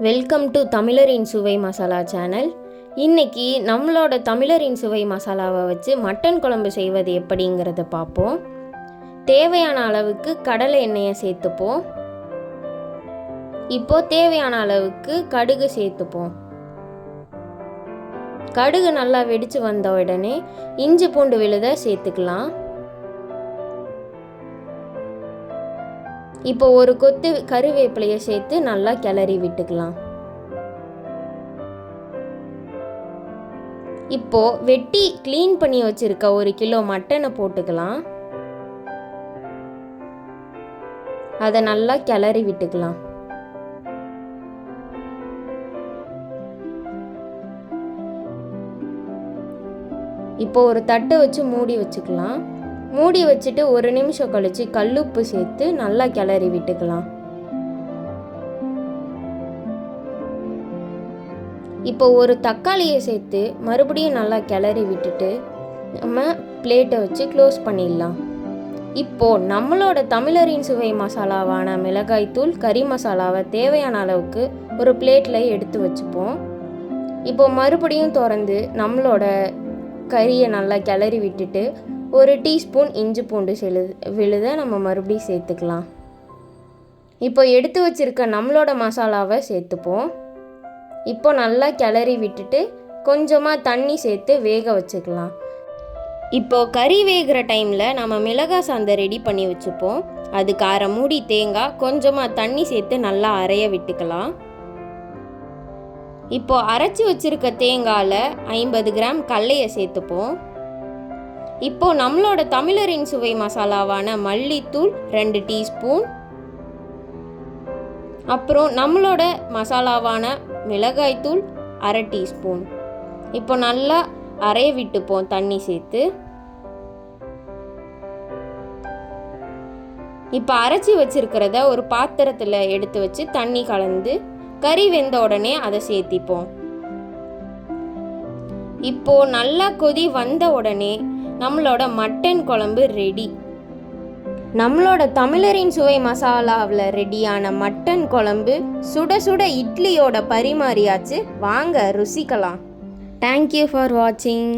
Welcome to தமிழரின் சுவை masala channel. இன்றைக்கி நம்மளோட தமிழரின் சுவை மசாலாவை வச்சு மட்டன் குழம்பு செய்வது எப்படிங்கிறத பார்ப்போம். தேவையான அளவுக்கு கடலை எண்ணெயை சேர்த்துப்போம். இப்போது தேவையான அளவுக்கு கடுகு சேர்த்துப்போம். கடுகு நல்லா வெடித்து வந்த உடனே இஞ்சி பூண்டு விழுதை சேர்த்துக்கலாம். இப்போ ஒரு கொத்து கருவேப்பிலையை சேர்த்து நல்லா கிளறி விட்டுக்கலாம். இப்போ வெட்டி க்ளீன் பண்ணி வச்சிருக்க 1 கிலோ மட்டனை போட்டுக்கலாம். அதை நல்லா கிளறி விட்டுக்கலாம். இப்போ ஒரு தட்டை வச்சு மூடி வச்சுக்கலாம். மூடி வச்சுட்டு 1 நிமிஷம் கழித்து கல்லுப்பு சேர்த்து நல்லா கிளறி விட்டுக்கலாம். இப்போ ஒரு தக்காளியை சேர்த்து மறுபடியும் நல்லா கிளறி விட்டுட்டு நம்ம பிளேட்டை வச்சு க்ளோஸ் பண்ணிடலாம். இப்போது நம்மளோட தமிழரின் சுவை மசாலாவான மிளகாய்த்தூள், கறி மசாலாவை தேவையான அளவுக்கு ஒரு பிளேட்டில் எடுத்து வச்சுப்போம். இப்போது மறுபடியும் திறந்து நம்மளோட கறியை நல்லா கிளறி விட்டுட்டு 1 டீஸ்பூன் இஞ்சி பூண்டு விழுதை நம்ம மறுபடியும் சேர்த்துக்கலாம். இப்போ எடுத்து வச்சுருக்க நம்மளோட மசாலாவை சேர்த்துப்போம். இப்போ நல்லா கிளறி விட்டுட்டு கொஞ்சமாக தண்ணி சேர்த்து வேக வச்சுக்கலாம். இப்போது கறி வேகிற டைமில் நம்ம மிளகாய் சாந்தை ரெடி பண்ணி வச்சுப்போம். அதுக்கு 1/2 மூடி தேங்காய், கொஞ்சமாக தண்ணி சேர்த்து நல்லா அரைய விட்டுக்கலாம். இப்போது அரைச்சி வச்சுருக்க தேங்காயில் 50 கிராம் கடலையை சேர்த்துப்போம். இப்போது நம்மளோட தமிழரின் சுவை மசாலாவான மல்லித்தூள் 2 டீஸ்பூன், அப்புறம் நம்மளோட மசாலாவான மிளகாய்த்தூள் 1/2 டீஸ்பூன். இப்போ நல்லா அரைய விட்டுப்போம் தண்ணி சேர்த்து. இப்போ அரைச்சி வச்சிருக்கிறத ஒரு பாத்திரத்தில் எடுத்து வச்சு தண்ணி கலந்து கறி வெந்த உடனே அதை சேர்த்திப்போம். இப்போ நல்லா கொதி வந்த உடனே நம்மளோட மட்டன் குழம்பு ரெடி. நம்மளோட தமிழரின் சுவை மசாலாவில் ரெடியான மட்டன் குழம்பு சுட சுட இட்லியோட பரிமாறியாச்சு. வாங்க ருசிக்கலாம். தேங்க்யூ ஃபார் வாட்சிங்.